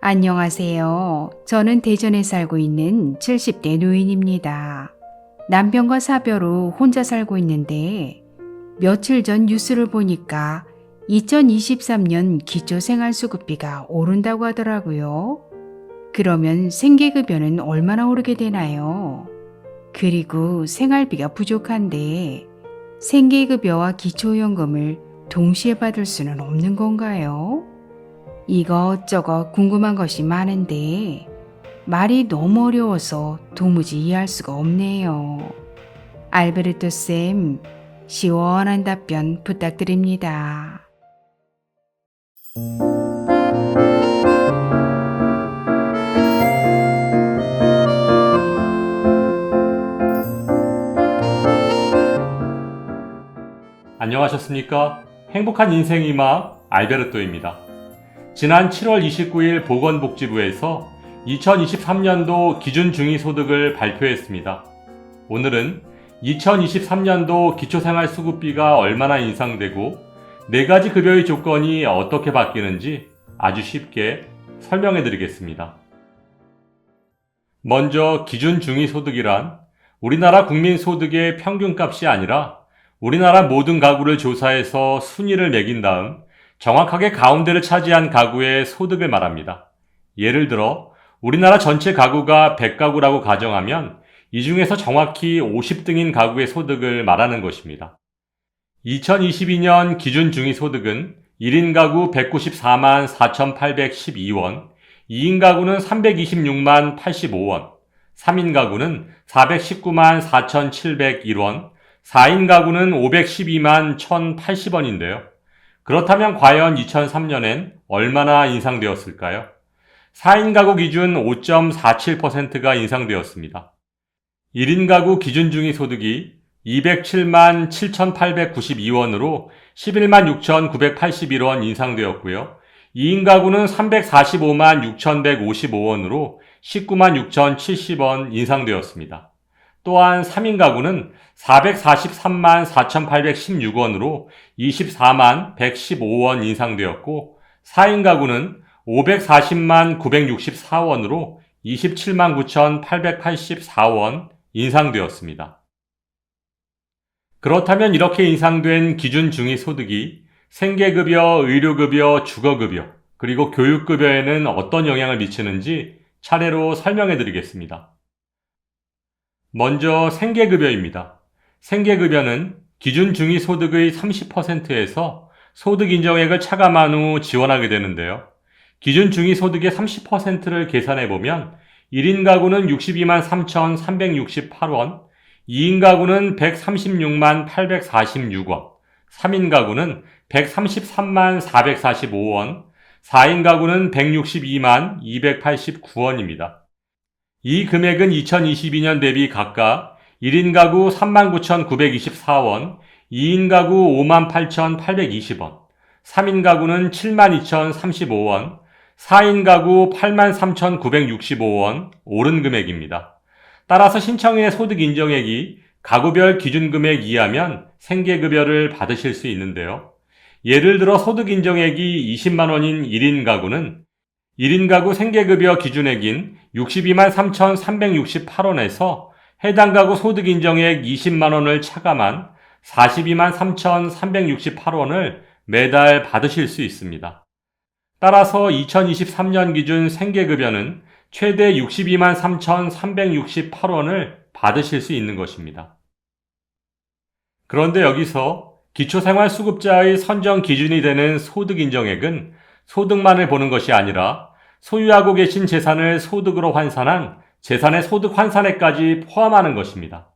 안녕하세요. 저는 대전에 살고 있는 70대 노인입니다. 남편과 사별후 혼자 살고 있는데 며칠 전 뉴스를 보니까 2023년 기초생활수급비가 오른다고 하더라고요. 그러면 생계급여는 얼마나 오르게 되나요? 그리고 생활비가 부족한데 생계급여와 기초연금을 동시에 받을 수는 없는 건가요? 이것저것 궁금한 것이 많은데 말이 너무 어려워서 도무지 이해할 수가 없네요. 알베르토 쌤, 시원한 답변 부탁드립니다. 안녕하셨습니까? 행복한 인생 이막 알베르토입니다. 지난 7월 29일 보건복지부에서 2023년도 기준중위소득을 발표했습니다. 오늘은 2023년도 기초생활수급비가 얼마나 인상되고 4가지 급여의 조건이 어떻게 바뀌는지 아주 쉽게 설명해 드리겠습니다. 먼저 기준중위소득이란 우리나라 국민소득의 평균값이 아니라 우리나라 모든 가구를 조사해서 순위를 매긴 다음 정확하게 가운데를 차지한 가구의 소득을 말합니다. 예를 들어 우리나라 전체 가구가 100가구라고 가정하면 이 중에서 정확히 50등인 가구의 소득을 말하는 것입니다. 2022년 기준 중위소득은 1인 가구 194만 4,812원, 2인 가구는 326만 85원, 3인 가구는 419만 4,701원, 4인 가구는 512만 1,080원인데요. 그렇다면 과연 2003년엔 얼마나 인상되었을까요? 4인 가구 기준 5.47%가 인상되었습니다. 1인 가구 기준 중위 소득이 207만 7,892원으로 11만 6,981원 인상되었고요. 2인 가구는 345만 6,155원으로 19만 6,070원 인상되었습니다. 또한 3인 가구는 443만 4,816원으로 24만 115원 인상되었고 4인 가구는 540만 964원으로 27만 9,884원 인상되었습니다. 그렇다면 이렇게 인상된 기준 중위소득이 생계급여, 의료급여, 주거급여, 그리고 교육급여에는 어떤 영향을 미치는지 차례로 설명해 드리겠습니다. 먼저 생계급여입니다. 생계급여는 기준 중위소득의 30%에서 소득 인정액을 차감한 후 지원하게 되는데요. 기준 중위소득의 30%를 계산해보면 1인 가구는 62만 3,368원, 2인 가구는 136만 846원, 3인 가구는 133만 445원, 4인 가구는 162만 289원입니다. 이 금액은 2022년 대비 각각 1인 가구 39,924원, 2인 가구 58,820원, 3인 가구는 72,035원, 4인 가구 83,965원 오른 금액입니다. 따라서 신청인의 소득 인정액이 가구별 기준금액 이하면 생계급여를 받으실 수 있는데요. 예를 들어 소득 인정액이 20만 원인 1인 가구는 1인 가구 생계급여 기준액인 62만 3,368원에서 해당 가구 소득 인정액 20만 원을 차감한 42만 3,368원을 매달 받으실 수 있습니다. 따라서 2023년 기준 생계급여는 최대 62만 3,368원을 받으실 수 있는 것입니다. 그런데 여기서 기초생활수급자의 선정 기준이 되는 소득 인정액은 소득만을 보는 것이 아니라 소유하고 계신 재산을 소득으로 환산한 재산의 소득 환산액까지 포함하는 것입니다.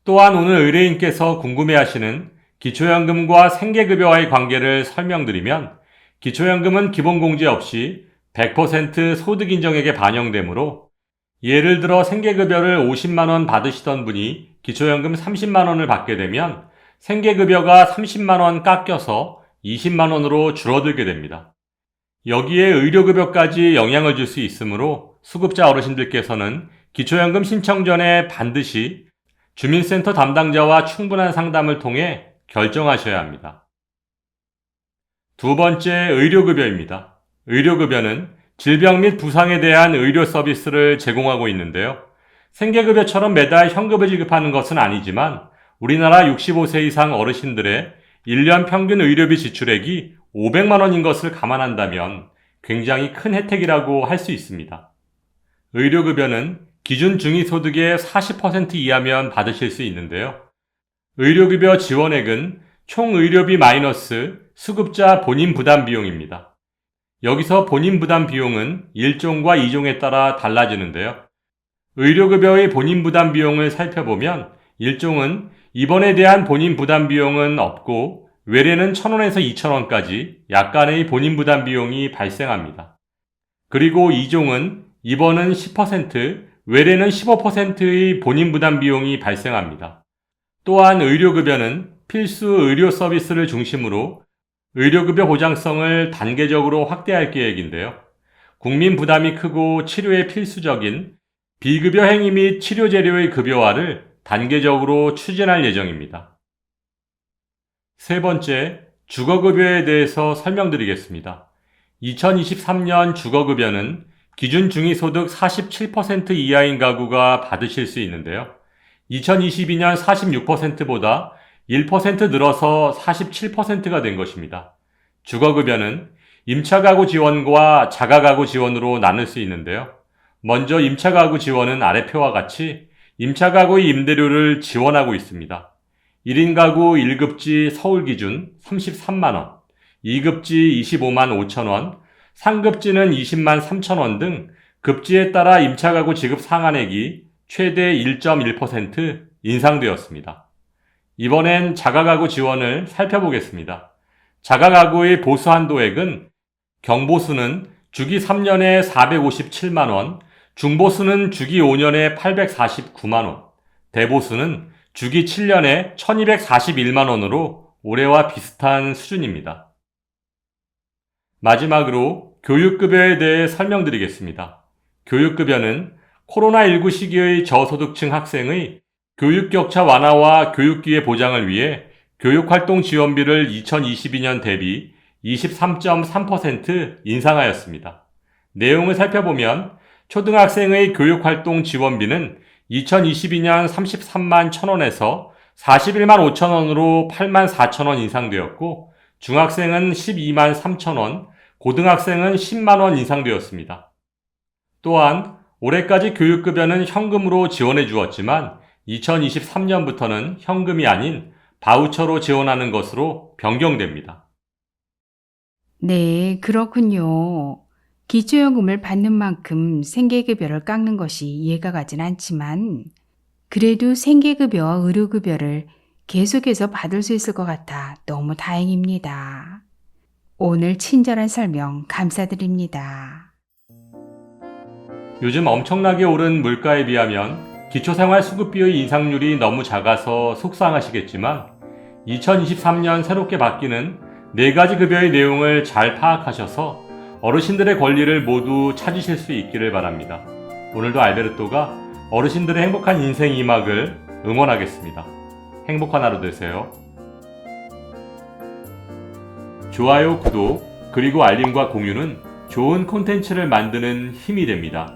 또한 오늘 의뢰인께서 궁금해하시는 기초연금과 생계급여와의 관계를 설명드리면 기초연금은 기본공제 없이 100% 소득 인정액에 반영되므로 예를 들어 생계급여를 50만원 받으시던 분이 기초연금 30만원을 받게 되면 생계급여가 30만원 깎여서 20만원으로 줄어들게 됩니다. 여기에 의료급여까지 영향을 줄 수 있으므로 수급자 어르신들께서는 기초연금 신청 전에 반드시 주민센터 담당자와 충분한 상담을 통해 결정하셔야 합니다. 두 번째, 의료급여입니다. 의료급여는 질병 및 부상에 대한 의료 서비스를 제공하고 있는데요. 생계급여처럼 매달 현금을 지급하는 것은 아니지만 우리나라 65세 이상 어르신들의 1년 평균 의료비 지출액이 500만 원인 것을 감안한다면 굉장히 큰 혜택이라고 할 수 있습니다. 의료급여는 기준 중위소득의 40% 이하면 받으실 수 있는데요. 의료급여 지원액은 총 의료비 마이너스 수급자 본인 부담 비용입니다. 여기서 본인 부담 비용은 1종과 2종에 따라 달라지는데요. 의료급여의 본인 부담 비용을 살펴보면 1종은 입원에 대한 본인 부담 비용은 없고 외래는 1,000원에서 2,000원까지 약간의 본인 부담 비용이 발생합니다. 그리고 2종은 입원은 10%, 외래는 15%의 본인 부담 비용이 발생합니다. 또한 의료급여는 필수 의료 서비스를 중심으로 의료급여 보장성을 단계적으로 확대할 계획인데요. 국민 부담이 크고 치료에 필수적인 비급여 행위 및 치료 재료의 급여화를 단계적으로 추진할 예정입니다. 세 번째, 주거급여에 대해서 설명드리겠습니다. 2023년 주거급여는 기준 중위소득 47% 이하인 가구가 받으실 수 있는데요. 2022년 46%보다 1% 늘어서 47%가 된 것입니다. 주거급여는 임차가구 지원과 자가가구 지원으로 나눌 수 있는데요. 먼저 임차가구 지원은 아래 표와 같이 임차가구의 임대료를 지원하고 있습니다. 1인 가구 1급지 서울 기준 33만원, 2급지 25만 5천원, 3급지는 20만 3천원 등 급지에 따라 임차가구 지급 상한액이 최대 1.1% 인상되었습니다. 이번엔 자가가구 지원을 살펴보겠습니다. 자가가구의 보수 한도액은 경보수는 주기 3년에 457만원, 중보수는 주기 5년에 849만원, 대보수는 주기 7년에 1241만원으로 올해와 비슷한 수준입니다. 마지막으로 교육급여에 대해 설명드리겠습니다. 교육급여는 코로나19 시기의 저소득층 학생의 교육격차 완화와 교육기회 보장을 위해 교육활동 지원비를 2022년 대비 23.3% 인상하였습니다. 내용을 살펴보면 초등학생의 교육활동 지원비는 2022년 33만 1,000원에서 41만 5천원으로 8만 4천원 인상되었고 중학생은 12만 3천원, 고등학생은 10만원 인상되었습니다. 또한 올해까지 교육급여는 현금으로 지원해 주었지만 2023년부터는 현금이 아닌 바우처로 지원하는 것으로 변경됩니다. 네, 그렇군요. 기초연금을 받는 만큼 생계급여를 깎는 것이 이해가 가진 않지만 그래도 생계급여와 의료급여를 계속해서 받을 수 있을 것 같아 너무 다행입니다. 오늘 친절한 설명 감사드립니다. 요즘 엄청나게 오른 물가에 비하면 기초생활수급비의 인상률이 너무 작아서 속상하시겠지만 2023년 새롭게 바뀌는 4가지 급여의 내용을 잘 파악하셔서 어르신들의 권리를 모두 찾으실 수 있기를 바랍니다. 오늘도 알베르토가 어르신들의 행복한 인생 2막을 응원하겠습니다. 행복한 하루 되세요. 좋아요, 구독, 그리고 알림과 공유는 좋은 콘텐츠를 만드는 힘이 됩니다.